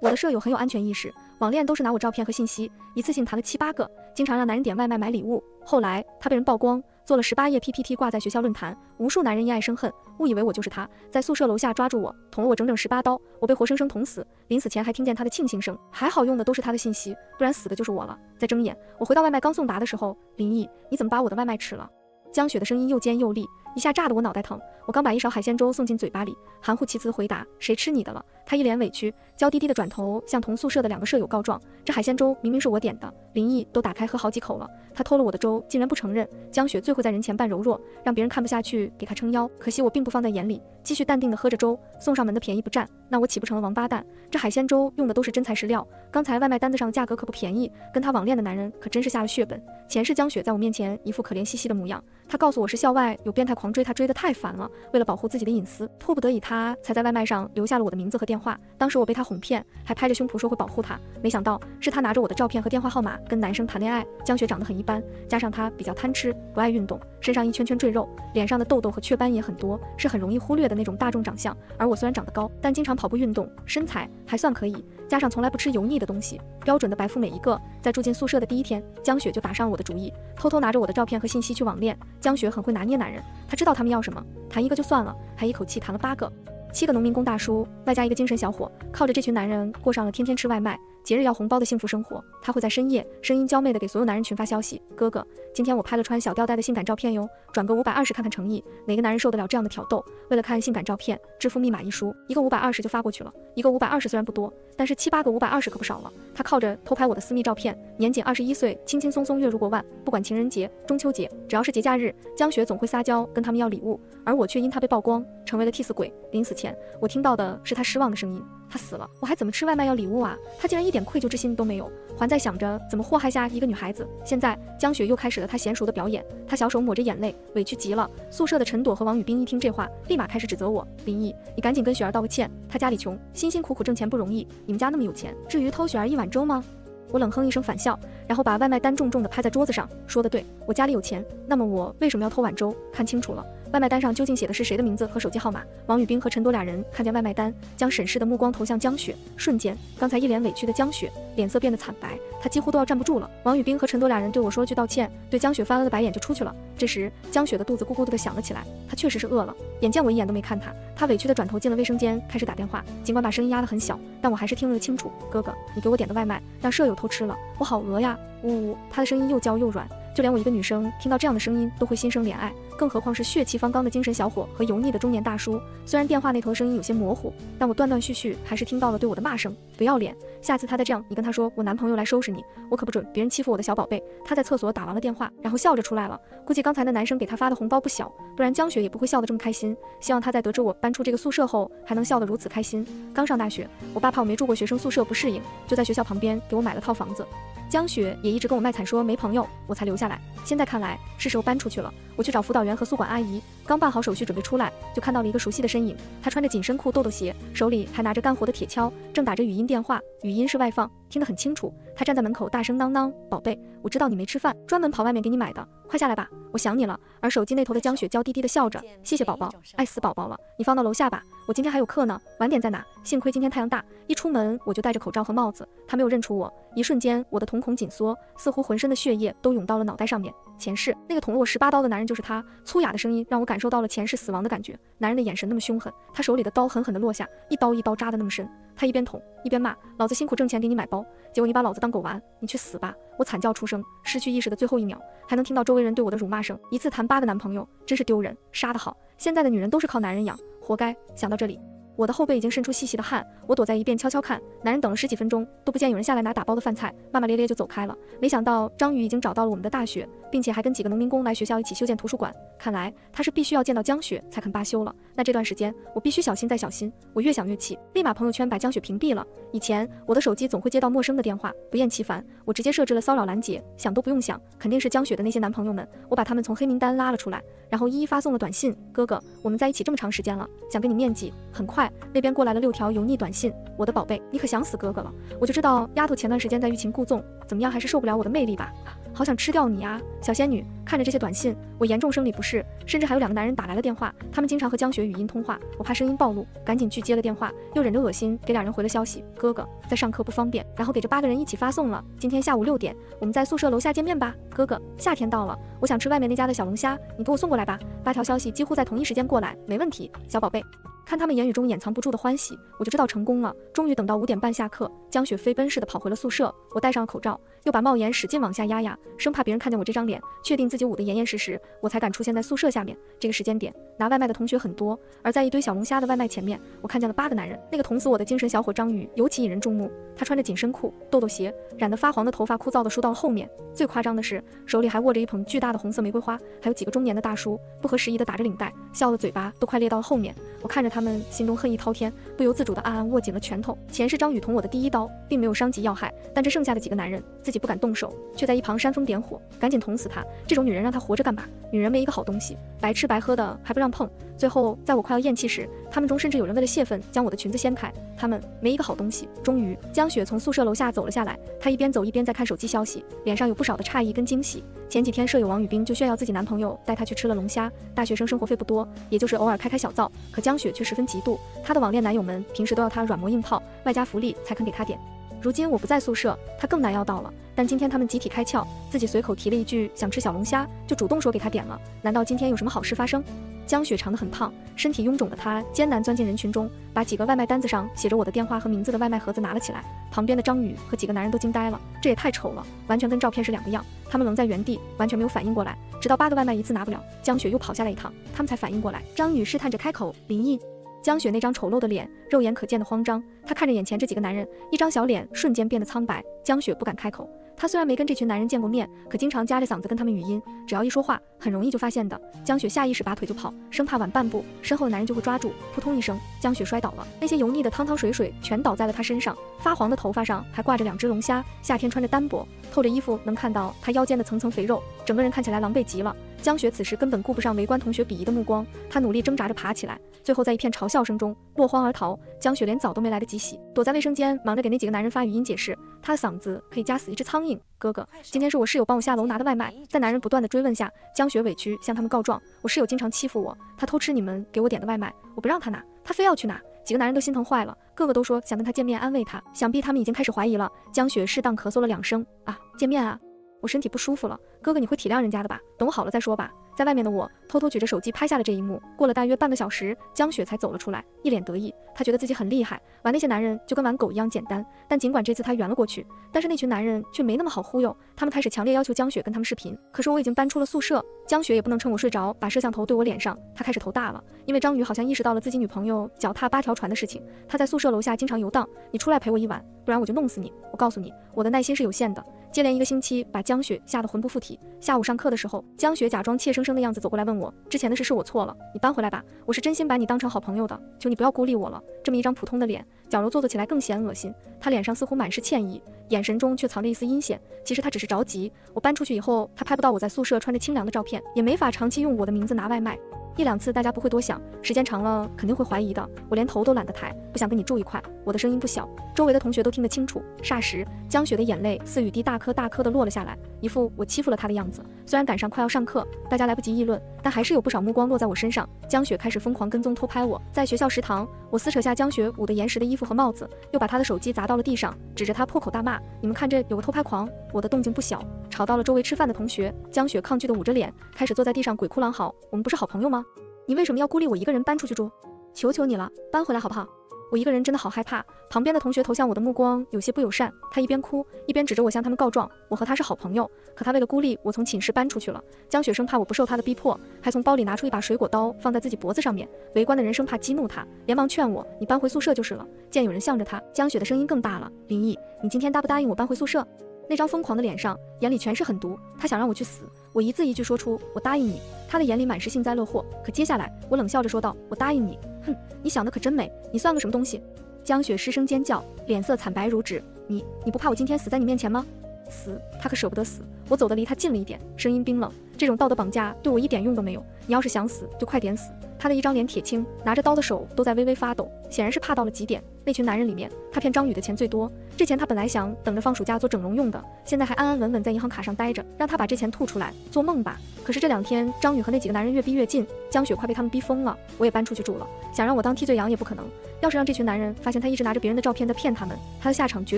我的舍友很有安全意识，网恋都是拿我照片和信息，一次性谈了7、8个，经常让男人点外卖买礼物。后来他被人曝光，做了18页 PPT 挂在学校论坛，无数男人因爱生恨，误以为我就是他，在宿舍楼下抓住我，捅了我整整18刀，我被活生生捅死。临死前还听见他的庆幸声，还好用的都是他的信息，不然死的就是我了。在睁眼，我回到外卖刚送达的时候，林毅，你怎么把我的外卖吃了？江雪的声音又尖又利，一下炸得我脑袋疼。我刚把一勺海鲜粥送进嘴巴里，含糊其辞回答：“谁吃你的了？”他一脸委屈，娇滴滴的转头向同宿舍的2个舍友告状：“这海鲜粥明明是我点的。”林毅都打开喝好几口了，他偷了我的粥，竟然不承认。江雪最会在人前扮柔弱，让别人看不下去，给他撑腰。可惜我并不放在眼里，继续淡定的喝着粥。送上门的便宜不占，那我岂不成了王八蛋？这海鲜粥用的都是真材实料，刚才外卖单子上的价格可不便宜，跟他网恋的男人可真是下了血本。前世江雪在我面前一副可怜兮兮的模样，他告诉我是校外有变态狂追他，追得太烦了，为了保护自己的隐私，迫不得已他才在外卖上留下了我的名字和电话。当时我被他哄骗，还拍着胸脯说会保护他，没想到是他拿着我的照片和电话号码跟男生谈恋爱。江雪长得很一般，加上他比较贪吃，不爱运动，身上一圈圈赘肉，脸上的痘痘和雀斑也很多，是很容易忽略的那种大众长相。而我虽然长得高，但经常跑步运动，身材还算可以，加上从来不吃油腻的东西，标准的白富美一个。在住进宿舍的第1天，江雪就打上我的主意，偷偷拿着我的照片和信息去网恋。江雪很会拿捏男人，她知道他们要什么，谈一个就算了，还一口气谈了8个。7个农民工大叔，外加一个精神小伙，靠着这群男人过上了天天吃外卖、节日要红包的幸福生活。他会在深夜声音娇媚的给所有男人群发消息：“哥哥，今天我拍了穿小吊带的性感照片哟，转个520看看诚意。”哪个男人受得了这样的挑逗？为了看性感照片，支付密码一输，一个520就发过去了。一个520虽然不多，但是7、8个520可不少了。他靠着偷拍我的私密照片，年仅21岁，轻轻松松月入过万。不管情人节、中秋节，只要是节假日，江雪总会撒娇跟他们要礼物，而我却因他被曝光，成为了替死鬼。临死前，我听到的是他失望的声音。他死了，我还怎么吃外卖要礼物啊？他竟然一点愧疚之心都没有，还在想着怎么祸害下一个女孩子。现在江雪又开始了她娴熟的表演，她小手抹着眼泪，委屈极了。宿舍的陈朵和王宇斌一听这话，立马开始指责我：“林毅，你赶紧跟雪儿道个歉，她家里穷，辛辛苦苦挣钱不容易，你们家那么有钱，至于偷雪儿一碗粥吗？”我冷哼一声反笑，然后把外卖单重重地拍在桌子上，说得对，我家里有钱，那么我为什么要偷碗粥？看清楚了，外卖单上究竟写的是谁的名字和手机号码？王宇斌和陈朵2人看见外卖单，将审视的目光投向江雪，瞬间，刚才一脸委屈的江雪脸色变得惨白，她几乎都要站不住了。王宇斌和陈朵2人对我说了句道歉，对江雪翻了个白眼就出去了。这时，江雪的肚子咕咕的响了起来，她确实是饿了。眼见我一眼都没看她委屈的转头进了卫生间，开始打电话。尽管把声音压得很小，但我还是听了清楚。哥哥，你给我点的外卖让舍友偷吃了，我好饿呀！呜呜，她的声音又娇又软。就连我一个女生听到这样的声音都会心生怜爱，更何况是血气方刚的精神小伙和油腻的中年大叔。虽然电话那头的声音有些模糊，但我断断续续还是听到了对我的骂声：不要脸！下次他再这样，你跟他说我男朋友来收拾你，我可不准别人欺负我的小宝贝。他在厕所打完了电话，然后笑着出来了，估计刚才那男生给他发的红包不小，不然江雪也不会笑得这么开心。希望他在得知我搬出这个宿舍后还能笑得如此开心。刚上大学，我爸怕我没住过学生宿舍不适应，就在学校旁边给我买了套房子。江雪也一直跟我卖惨说没朋友，我才留下来。现在看来是时候搬出去了，我去找辅导员和宿管阿姨，刚办好手续准备出来，就看到了一个熟悉的身影。他穿着紧身裤豆豆鞋，手里还拿着干活的铁锹，正打着语音电话，语音是外放，听得很清楚。他站在门口大声囔囔：“宝贝，我知道你没吃饭，专门跑外面给你买的，快下来吧，我想你了。”而手机那头的江雪娇滴滴的笑着：“谢谢宝宝，爱死宝宝了，你放到楼下吧，我今天还有课呢，晚点在哪？幸亏今天太阳大，一出门我就戴着口罩和帽子。”他没有认出我，一瞬间我的瞳孔紧缩，似乎浑身的血液都涌到了脑袋上面。前世那个捅了我18刀的男人就是他，粗哑的声音让我感受到了前世死亡的感觉。男人的眼神那么凶狠，他手里的刀狠狠地落下，一刀一刀扎得那么深。他一边捅一边骂：“老子辛苦挣钱给你买包，结果你把老子当狗玩，你去死吧！”我惨叫出声，失去意识的最后1秒，还能听到周围人对我的辱骂声。一次谈8个男朋友，真是丢人，杀得好！现在的女人都是靠男人养，活该！想到这里，我的后背已经渗出细细的汗，我躲在一边悄悄看。男人等了10几分钟都不见有人下来拿打包的饭菜，骂骂咧咧就走开了。没想到张宇已经找到了我们的大学，并且还跟几个农民工来学校一起修建图书馆。看来他是必须要见到江雪才肯罢休了。那这段时间我必须小心再小心。我越想越气，立马朋友圈把江雪屏蔽了。以前我的手机总会接到陌生的电话，不厌其烦，我直接设置了骚扰拦截，想都不用想，肯定是江雪的那些男朋友们。我把他们从黑名单拉了出来，然后一一发送了短信：哥哥，我们在一起这么长时间了，想跟你面基。很快那边过来了6条油腻短信：我的宝贝，你可想死哥哥了，我就知道丫头前段时间在欲擒故纵，怎么样还是受不了我的魅力吧。好想吃掉你啊，小仙女。看着这些短信，我严重生理不适，甚至还有2个男人打来了电话，他们经常和江雪语音通话，我怕声音暴露，赶紧去接了电话，又忍着恶心给2人回了消息，哥哥在上课不方便，然后给这8个人一起发送了，今天下午6点，我们在宿舍楼下见面吧，哥哥，夏天到了，我想吃外面那家的小龙虾，你给我送过来吧。8条消息几乎在同一时间过来，没问题，小宝贝。看他们言语中掩藏不住的欢喜，我就知道成功了。终于等到5点半下课，江雪飞奔似的跑回了宿舍，我戴上了口罩，又把帽檐使劲往下压，生怕别人看见我这张脸，确定自己捂得严严实实，我才敢出现在宿舍下面。这个时间点，拿外卖的同学很多，而在一堆小龙虾的外卖前面，我看见了8个男人。那个捅死我的精神小伙张宇尤其引人注目，他穿着紧身裤、豆豆鞋，染得发黄的头发枯燥地梳到了后面。最夸张的是，手里还握着一捧巨大的红色玫瑰花，还有几个中年的大叔，不合时宜地打着领带，笑得嘴巴都快裂到了后面。我看着他们，心中恨意滔天，不由自主地暗暗握紧了拳头。钱是张宇捅我的第1刀，并没有伤及要害，但这剩下的几个男人自己不敢动手，却在一旁煽风点火，赶紧捅死他。这种女人让她活着干嘛？女人没一个好东西，白吃白喝的还不让碰。最后在我快要咽气时，他们中甚至有人为了泄愤将我的裙子掀开，他们没一个好东西。终于江雪从宿舍楼下走了下来，她一边走一边在看手机消息，脸上有不少的诧异跟惊喜。前几天舍友王宇冰就炫耀自己男朋友带她去吃了龙虾，大学生生活费不多，也就是偶尔开开小灶，可江雪却十分嫉妒，她的网恋男友们平时都要她软磨硬泡，外加福利才肯给她点。如今我不在宿舍，她更难要到了。但今天他们集体开窍，自己随口提了一句想吃小龙虾，就主动说给她点了。难道今天有什么好事发生？江雪长得很胖，身体臃肿的她艰难钻进人群中，把几个外卖单子上写着我的电话和名字的外卖盒子拿了起来。旁边的张宇和几个男人都惊呆了，这也太丑了，完全跟照片是2个样。他们愣在原地，完全没有反应过来，直到8个外卖一次拿不了，江雪又跑下来一趟，他们才反应过来。张宇试探着开口：林毅。江雪那张丑陋的脸，肉眼可见的慌张，她看着眼前这几个男人，一张小脸瞬间变得苍白。江雪不敢开口，她虽然没跟这群男人见过面，可经常夹着嗓子跟他们语音，只要一说话，很容易就发现的。江雪下意识拔腿就跑，生怕晚半步，身后的男人就会抓住，扑通一声，江雪摔倒了，那些油腻的汤汤水水全倒在了她身上，发黄的头发上还挂着2只龙虾，夏天穿着单薄，透着衣服能看到她腰间的层层肥肉，整个人看起来狼狈极了。江雪此时根本顾不上围观同学鄙夷的目光，她努力挣扎着爬起来，最后在一片嘲笑声中落荒而逃。江雪连澡都没来得及洗，躲在卫生间忙着给那几个男人发语音解释，她的嗓子可以夹死一只苍蝇。哥哥，今天是我室友帮我下楼拿的外卖。在男人不断的追问下，江雪委屈向他们告状，我室友经常欺负我，他偷吃你们给我点的外卖，我不让他拿，他非要去拿。几个男人都心疼坏了，个个都说想跟他见面安慰他，想必他们已经开始怀疑了。江雪适当咳嗽了2声，啊，见面啊，我身体不舒服了，哥哥你会体谅人家的吧，等我好了再说吧。在外面的我偷偷举着手机拍下了这一幕。过了大约半个小时，江雪才走了出来，一脸得意。她觉得自己很厉害，玩那些男人就跟玩狗一样简单。但尽管这次她圆了过去，但是那群男人却没那么好忽悠，他们开始强烈要求江雪跟他们视频。可是我已经搬出了宿舍，江雪也不能趁我睡着把摄像头对我脸上。她开始头大了，因为张宇好像意识到了自己女朋友脚踏8条船的事情，他在宿舍楼下经常游荡。你出来陪我一晚，不然我就弄死你。我告诉你，我的耐心是有限的。接连1个星期把江雪吓得魂不附体。下午上课的时候，江雪假装怯生生的样子走过来问我，之前的事是我错了，你搬回来吧，我是真心把你当成好朋友的，求你不要孤立我了。这么一张普通的脸，矫揉做作起来更显恶心。他脸上似乎满是歉意，眼神中却藏着一丝阴险。其实他只是着急，我搬出去以后，他拍不到我在宿舍穿着清凉的照片，也没法长期用我的名字拿外卖。1、2次大家不会多想，时间长了肯定会怀疑的。我连头都懒得抬，不想跟你住一块。我的声音不小，周围的同学都听得清楚。霎时，江雪的眼泪似雨滴大颗大颗的落了下来，一副我欺负了她的样子。虽然赶上快要上课，大家来不及议论，但还是有不少目光落在我身上。江雪开始疯狂跟踪偷拍我。在学校食堂，我撕扯下江雪捂得严实的衣服和帽子，又把她的手机砸到了地上，指着她破口大骂：你们看这有个偷拍狂！我的动静不小，吵到了周围吃饭的同学。江雪抗拒的捂着脸，开始坐在地上鬼哭狼嚎。我们不是好朋友吗？你为什么要孤立我一个人搬出去住？求求你了，搬回来好不好？我一个人真的好害怕。旁边的同学投向我的目光有些不友善，他一边哭一边指着我向他们告状，我和他是好朋友，可他为了孤立我从寝室搬出去了。江雪生怕我不受他的逼迫，还从包里拿出一把水果刀放在自己脖子上面。围观的人生怕激怒他，连忙劝我，你搬回宿舍就是了。见有人向着他，江雪的声音更大了，林毅，你今天答不答应我搬回宿舍？那张疯狂的脸上，眼里全是狠毒，他想让我去死。我一字一句说出我答应你，他的眼里满是幸灾乐祸。可接下来我冷笑着说道，我答应你。哼，你想的可真美，你算个什么东西？江雪失声尖叫，脸色惨白如纸。你不怕我今天死在你面前吗？死，他可舍不得死。我走得离他近了一点，声音冰冷，这种道德绑架对我一点用都没有。你要是想死就快点死。他的一张脸铁青，拿着刀的手都在微微发抖。显然是怕到了极点。那群男人里面，他骗张宇的钱最多，这钱他本来想等着放暑假做整容用的，现在还安安稳稳在银行卡上待着，让他把这钱吐出来，做梦吧。可是这2天，张宇和那几个男人越逼越近，江雪快被他们逼疯了。我也搬出去住了，想让我当替罪羊也不可能。要是让这群男人发现他一直拿着别人的照片在骗他们，他的下场绝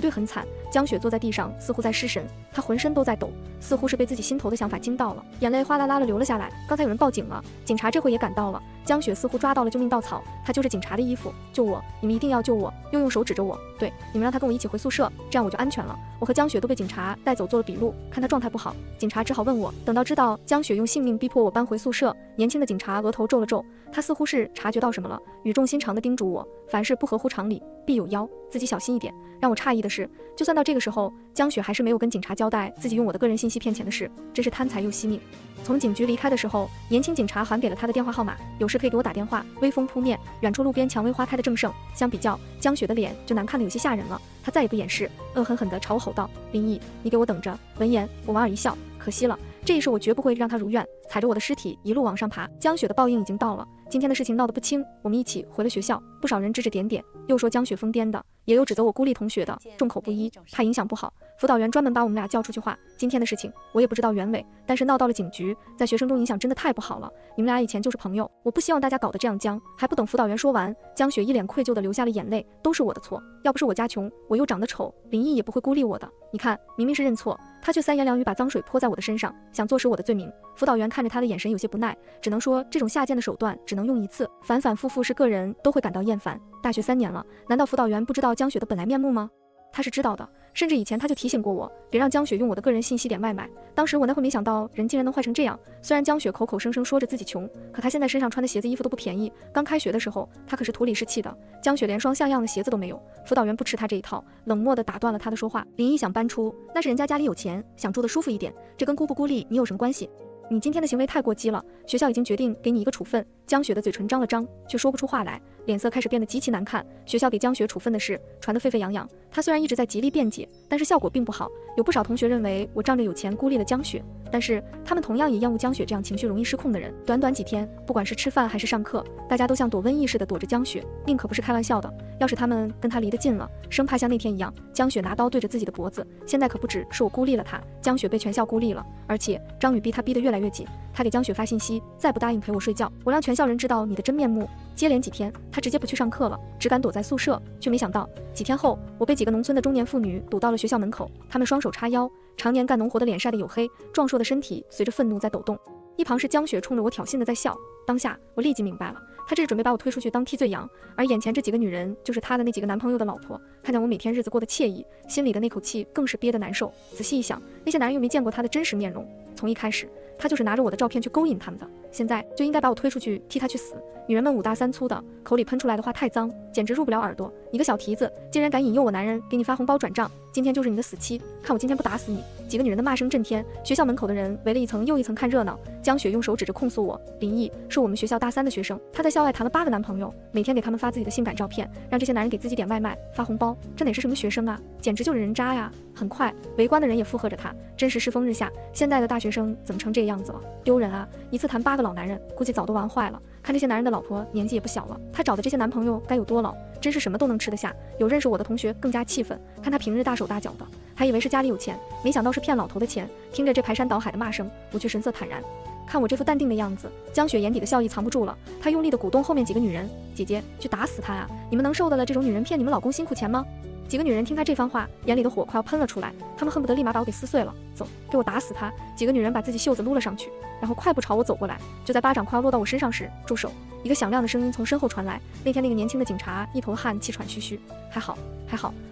对很惨。江雪坐在地上，似乎在失神，她浑身都在抖，似乎是被自己心头的想法惊到了，眼泪哗啦啦的流了下来。刚才有人报警了，警察这回也赶到了。江雪似乎抓到了救命稻草，她揪着警察的衣服，救我，你们一定要救我，又用手指着我，对，你们让他跟我一起回宿舍，这样我就安全了。我和江雪都被警察带走做了笔录，看他状态不好，警察只好问我。等到知道江雪用性命逼迫我搬回宿舍，年轻的警察额头皱了皱，他似乎是察觉到什么了，语重心长地叮嘱我，凡事不合乎常理必有妖，自己小心一点。让我诧异的是，就算到这个时候，江雪还是没有跟警察交代自己用我的个人信息骗钱的事，真是贪财又惜命。从警局离开的时候，年轻警察还给了他的电话号码，有事可以给我打电话。微风扑面，远处路边蔷薇花开的正盛，相比较，江雪的脸就难看的有些吓人了。他再也不掩饰，恶狠狠地朝我吼道：林毅，你给我等着！闻言，我莞尔一笑，可惜了，这一世我绝不会让他如愿。踩着我的尸体一路往上爬，江雪的报应已经到了。今天的事情闹得不轻，我们一起回了学校，不少人指指点点，又说江雪疯癫的，也有指责我孤立同学的，众口不一，怕影响不好。辅导员专门把我们俩叫出去话。今天的事情我也不知道原委，但是闹到了警局，在学生中影响真的太不好了。你们俩以前就是朋友，我不希望大家搞得这样僵。还不等辅导员说完，江雪一脸愧疚地流下了眼泪，都是我的错，要不是我家穷，我又长得丑，林毅也不会孤立我的。你看，明明是认错，他却三言两语把脏水泼在我的身上，想坐实我的罪名。辅导员看着他的眼神有些不耐，只能说这种下贱的手段只能用一次，反反复复是个人都会感到厌烦。大学3年了，难道辅导员不知道江雪的本来面目吗？他是知道的，甚至以前他就提醒过我，别让江雪用我的个人信息点外卖。当时我那会没想到人竟然能坏成这样。虽然江雪口口声声说着自己穷，可她现在身上穿的鞋子衣服都不便宜。刚开学的时候，她可是土里士气的，江雪连双像样的鞋子都没有。辅导员不吃她这一套，冷漠地打断了她的说话。林毅想搬出，那是人家家里有钱，想住得舒服一点，这跟孤不孤立你有什么关系？你今天的行为太过激了，学校已经决定给你一个处分。江雪的嘴唇张了张，却说不出话来，脸色开始变得极其难看。学校给江雪处分的事传得沸沸扬扬，她虽然一直在极力辩解，但是效果并不好。有不少同学认为我仗着有钱孤立了江雪，但是他们同样也厌恶江雪这样情绪容易失控的人。短短几天，不管是吃饭还是上课，大家都像躲瘟疫似的躲着江雪，命可不是开玩笑的。要是他们跟她离得近了，生怕像那天一样，江雪拿刀对着自己的脖子。现在可不只是我孤立了她，江雪被全校孤立了，而且张宇逼她逼得越来越紧。他给江雪发信息，再不答应陪我睡觉，我让全校人知道你的真面目。接连几天，他直接不去上课了，只敢躲在宿舍。却没想到几天后，我被几个农村的中年妇女堵到了学校门口，他们双手叉腰，常年干农活的脸晒得黝黑，壮硕的身体随着愤怒在抖动。一旁是江雪冲着我挑衅的在笑。当下我立即明白了，他这是准备把我推出去当替罪羊，而眼前这几个女人就是他的那几个男朋友的老婆。看见我每天日子过得惬意，心里的那口气更是憋得难受。仔细一想，那些男人又没见过他的真实面容，从一开始他就是拿着我的照片去勾引他们的，现在就应该把我推出去替他去死。女人们5大3粗的，口里喷出来的话太脏，简直入不了耳朵。你个小蹄子，竟然敢引诱我男人给你发红包转账，今天就是你的死期，看我今天不打死你！几个女人的骂声震天，学校门口的人围了一层又一层看热闹。江雪用手指着控诉我，林毅是我们学校大3的学生，她在校外谈了8个男朋友，每天给他们发自己的性感照片，让这些男人给自己点外卖发红包，这哪是什么学生啊，简直就是人渣呀！很快围观的人也附和着他，真是世风日下，现在的大学生怎么成这样子了，丢人啊！一次谈8个老男人，估计早都玩坏了。看这些男人的老婆年纪也不小了，他找的这些男朋友该有多老，真是什么都能吃得下。有认识我的同学更加气愤，看他平日大手大脚的，还以为是家里有钱，没想到是骗老头的钱。听着这排山倒海的骂声，我却神色坦然。看我这副淡定的样子，江雪眼底的笑意藏不住了，她用力地鼓动后面几个女人，姐姐去打死他啊！你们能受得了这种女人骗你们老公辛苦钱吗？几个女人听他这番话，眼里的火快要喷了出来，她们恨不得立马把我给撕碎了。走，给我打死他！几个女人把自己袖子撸了上去，然后快步朝我走过来。就在巴掌快要落到我身上时，住手！一个响亮的声音从身后传来。那天那个年轻的警察一头汗，气喘吁吁。还好，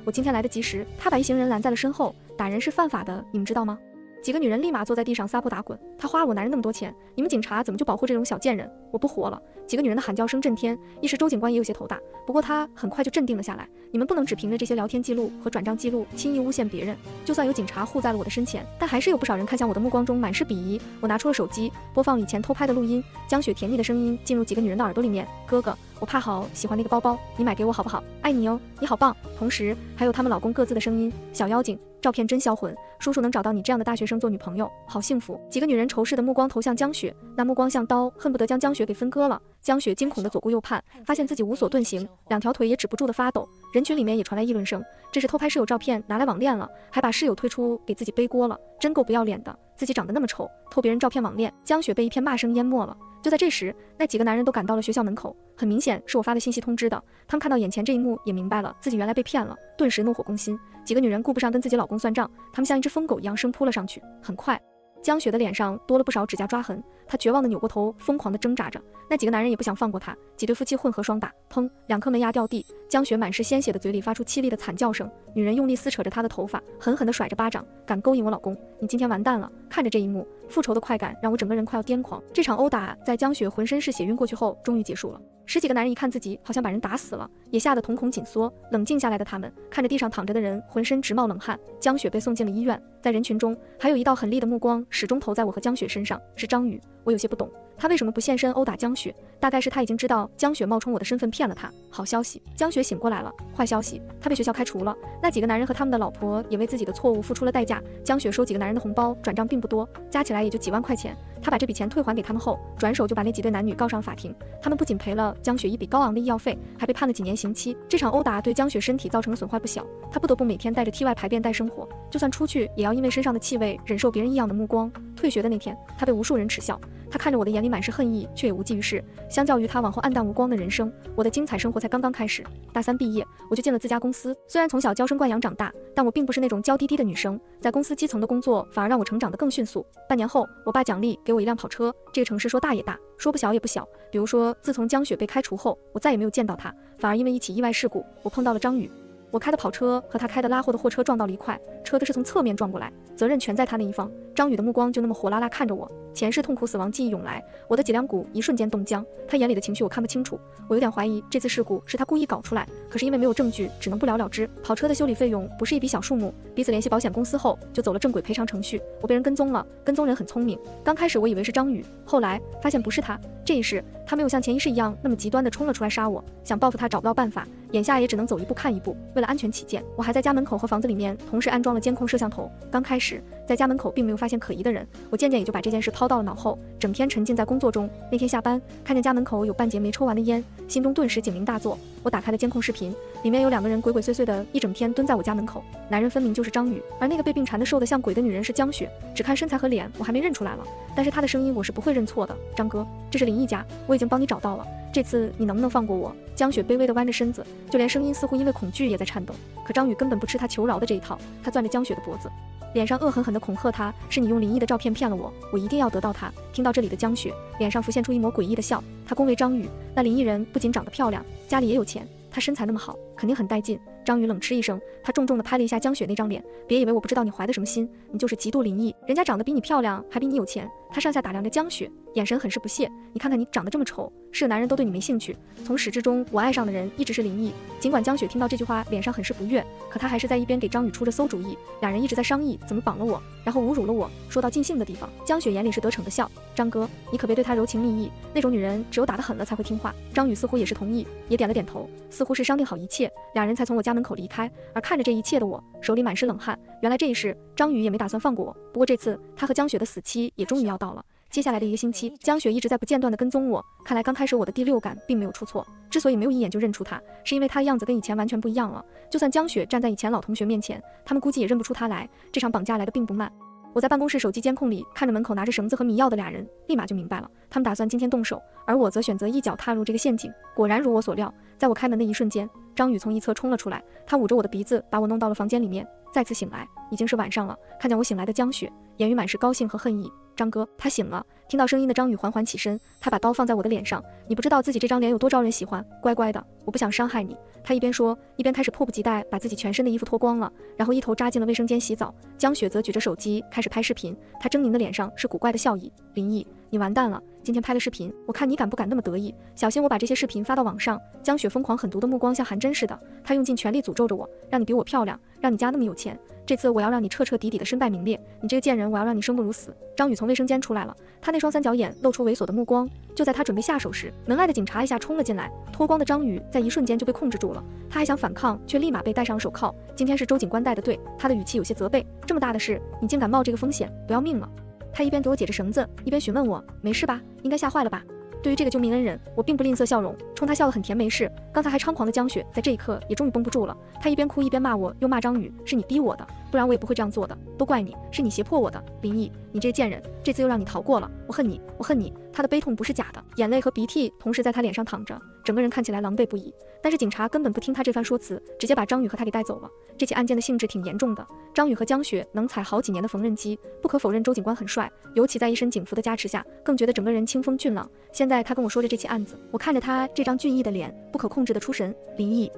我今天来得及时，他把一行人拦在了身后。打人是犯法的，你们知道吗？几个女人立马坐在地上撒泼打滚。他花了我男人那么多钱，你们警察怎么就保护这种小贱人？我不活了！几个女人的喊叫声震天，一时周警官也有些头大，不过他很快就镇定了下来。你们不能只凭着这些聊天记录和转账记录轻易诬陷别人，就算有警察护在了我的身前，但还是有不少人看向我的目光中满是鄙夷。我拿出了手机，播放了以前偷拍的录音，江雪甜蜜的声音进入几个女人的耳朵里面。哥哥，我怕好喜欢那个包包，你买给我好不好？爱你哦，你好棒。同时还有他们老公各自的声音，小妖精，照片真销魂，叔叔能找到你这样的大学生做女朋友，好幸福。几个女人仇视的目光投向江雪，那目光像刀，恨不得将江雪给分割了。江雪惊恐的左顾右盼，发现自己无所遁形，两条腿也止不住的发抖。人群里面也传来议论声，这是偷拍室友照片拿来网恋了，还把室友推出给自己背锅了，真够不要脸的，自己长得那么丑，偷别人照片网恋。江雪被一片骂声淹没了。就在这时，那几个男人都赶到了学校门口，很明显是我发的信息通知的。他们看到眼前这一幕，也明白了自己原来被骗了，顿时怒火攻心。几个女人顾不上跟自己老公算账，她们像一只疯狗一样生扑了上去。很快，江雪的脸上多了不少指甲抓痕，她绝望地扭过头，疯狂地挣扎着。那几个男人也不想放过她，几对夫妻混合双打，砰，2颗门牙掉地。江雪满是鲜血的嘴里发出凄厉的惨叫声，女人用力撕扯着她的头发，狠狠地甩着巴掌，敢勾引我老公，你今天完蛋了。看着这一幕，复仇的快感让我整个人快要癫狂。这场殴打在江雪浑身是血晕过去后终于结束了。十几个男人一看自己好像把人打死了，也吓得瞳孔紧缩。冷静下来的他们看着地上躺着的人，浑身直冒冷汗。江雪被送进了医院，在人群中还有一道狠厉的目光始终投在我和江雪身上，是张宇。我有些不懂，他为什么不现身殴打江雪？大概是他已经知道江雪冒充我的身份骗了他。好消息，江雪醒过来了。坏消息，他被学校开除了。那几个男人和他们的老婆也为自己的错误付出了代价。江雪收几个男人的红包，转账并不多，加起来也就几万块钱。他把这笔钱退还给他们后，转手就把那几对男女告上法庭。他们不仅赔了江雪一笔高昂的医药费，还被判了几年刑期。这场殴打对江雪身体造成的损坏不小，她不得不每天带着 T 外排便袋生活，就算出去也要因为身上的气味忍受别人异样的目光。退学的那天，她被无数人耻笑，她看着我的眼里满是恨意，却也无济于事。相较于她往后黯淡无光的人生，我的精彩生活才刚刚开始。大3毕业，我就进了自家公司。虽然从小娇生惯养长大，但我并不是那种娇滴滴的女生，在公司基层的工作反而让我成长得更迅速。半年后，我爸奖励给我一辆跑车。这个城市说大也大，说不小也不小。比如说，自从江雪被开除后，我再也没有见到她，反而因为一起意外事故，我碰到了张宇。我开的跑车和他开的拉货的货车撞到了一块，车子是从侧面撞过来，责任全在他那一方。张宇的目光就那么火辣辣看着我，前世痛苦死亡记忆涌来，我的脊梁骨一瞬间冻僵。他眼里的情绪我看不清楚，我有点怀疑这次事故是他故意搞出来，可是因为没有证据，只能不了了之。跑车的修理费用不是一笔小数目，彼此联系保险公司后就走了正轨赔偿程序。我被人跟踪了，跟踪人很聪明，刚开始我以为是张宇，后来发现不是他。这一世他没有像前一世一样那么极端的冲了出来杀我，想报复他找不到办法，眼下也只能走一步看一步。为了安全起见，我还在家门口和房子里面同时安装了监控摄像头。刚开始在家门口并没有发现可疑的人，我渐渐也就把这件事抛到了脑后，整天沉浸在工作中。那天下班看见家门口有半截没抽完的烟，心中顿时警铃大作。我打开了监控视频，里面有2个人鬼鬼祟祟的一整天蹲在我家门口，男人分明就是张宇，而那个被病缠的瘦得像鬼的女人是江雪。只看身材和脸我还没认出来了，但是她的声音我是不会认错的。张哥，这是林毅家，我已经帮你找到了，这次你能不能放过我？江雪卑微地弯着身子，就连声音似乎因为恐惧也在颤抖。可张宇根本不吃他求饶的这一套，他攥着江雪的脖子，脸上恶狠狠地恐吓她，是你用林毅的照片骗了我，我一定要得到他。听到这里的江雪脸上浮现出一抹诡异的笑，她恭维张宇，那林毅人不仅长得漂亮，家里也有钱，他身材那么好，肯定很带劲。张宇冷嗤一声，他重重地拍了一下江雪那张脸，别以为我不知道你怀的什么心，你就是嫉妒林毅，人家长得比你漂亮，还比你有钱。他上下打量着江雪，眼神很是不屑，你看看你长得这么丑，是个男人都对你没兴趣。从始至终我爱上的人一直是林毅。尽管江雪听到这句话脸上很是不悦，可她还是在一边给张宇出着馊主意，两人一直在商议怎么绑了我，然后侮辱了我。说到尽兴的地方，江雪眼里是得逞的笑，张哥，你可别对她柔情蜜意，那种女人只有打得狠了才会听话。张宇似乎也是同意，也点了点头，似乎是商定好一切，两人才从我家门口离开。而看着这一切的我，手里满是冷汗。原来这一世张宇也没打算放过我，不过这次他和江雪的死期也终于要到了。接下来的1个星期，江雪一直在不间断地跟踪我，看来刚开始我的第6感并没有出错。之所以没有一眼就认出他，是因为他样子跟以前完全不一样了。就算江雪站在以前老同学面前，他们估计也认不出他来。这场绑架来得并不慢。我在办公室手机监控里看着门口拿着绳子和迷药的2人，立马就明白了，他们打算今天动手，而我则选择一脚踏入这个陷阱。果然如我所料，在我开门的一瞬间，张宇从一侧冲了出来，他捂着我的鼻子，把我弄到了房间里面。再次醒来，已经是晚上了。看见我醒来的江雪，眼语满是高兴和恨意。张哥，他醒了。听到声音的张宇缓缓起身，他把刀放在我的脸上。你不知道自己这张脸有多招人喜欢，乖乖的，我不想伤害你。他一边说，一边开始迫不及待把自己全身的衣服脱光了，然后一头扎进了卫生间洗澡。江雪则举着手机开始拍视频，她狰狞的脸上是古怪的笑意。林毅，你完蛋了，今天拍了视频，我看你敢不敢那么得意，小心我把这些视频发到网上。江雪疯狂狠毒的目光像寒针似的，她用尽全力诅咒着我，让你比我漂亮，让你家那么有钱。这次我要让你彻彻底底的身败名裂，你这个贱人，我要让你生不如死。张宇从卫生间出来了，他那双三角眼露出猥琐的目光。就在他准备下手时，门外的警察一下冲了进来，脱光的张宇在一瞬间就被控制住了。他还想反抗，却立马被戴上了手铐。今天是周警官带的队，他的语气有些责备，这么大的事，你竟敢冒这个风险，不要命了？他一边给我解着绳子，一边询问我，没事吧？应该吓坏了吧？对于这个救命恩人，我并不吝啬笑容，冲他笑得很甜。没事。刚才还猖狂的江雪，在这一刻也终于绷不住了。他一边哭一边骂我，又骂张宇，是你逼我的，不然我也不会这样做的，都怪你，是你胁迫我的。林毅，你这贱人，这次又让你逃过了，我恨你，我恨你。他的悲痛不是假的，眼泪和鼻涕同时在他脸上淌着，整个人看起来狼狈不已。但是警察根本不听他这番说辞，直接把张宇和他给带走了。这起案件的性质挺严重的，张宇和江雪能踩好几年的缝纫机，不可否认周警官很帅，尤其在一身警服的加持下，更觉得整个人清风俊朗。现在他跟我说着这起案子，我看着他这张俊逸的脸，不可控制的出神。林毅，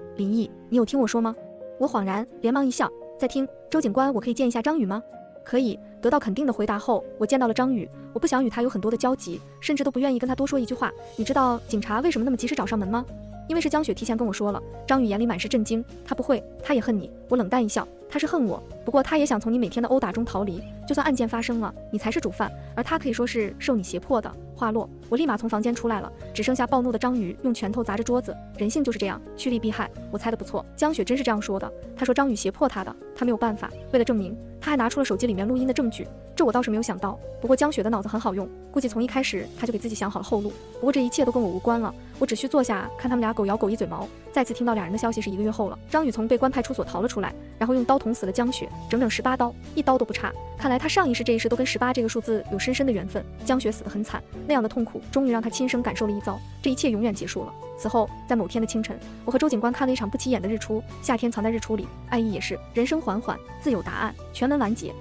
你有听我说吗？我恍然，连忙一笑，在听。周警官，我可以见一下张宇吗？可以。得到肯定的回答后，我见到了张宇。我不想与他有很多的交集，甚至都不愿意跟他多说一句话。你知道警察为什么那么及时找上门吗？因为是江雪提前跟我说了。张宇眼里满是震惊，他不会，他也恨你。我冷淡一笑，他是恨我，不过他也想从你每天的殴打中逃离。就算案件发生了，你才是主犯，而他可以说是受你胁迫的。话落，我立马从房间出来了，只剩下暴怒的张宇用拳头砸着桌子。人性就是这样，趋利避害。我猜的不错，江雪真是这样说的。她说张宇胁迫她的，她没有办法。为了证明，她还拿出了手机里面录音的证据。这我倒是没有想到，不过江雪的脑子很好用，估计从一开始她就给自己想好了后路。不过这一切都跟我无关了，我只需坐下看他们俩狗咬狗一嘴毛。再次听到两人的消息是1个月后了，张宇从被关派出所逃了出来，然后用刀捅死了江雪，整整18刀，一刀都不差。看来他上一世这一世都跟18这个数字有深深的缘分。江雪死得很惨，那样的痛苦终于让他亲身感受了一遭，这一切永远结束了。此后，在某天的清晨，我和周警官看了一场不起眼的日出。夏天藏在日出里，爱意也是。人生缓缓，自有答案。全文完结。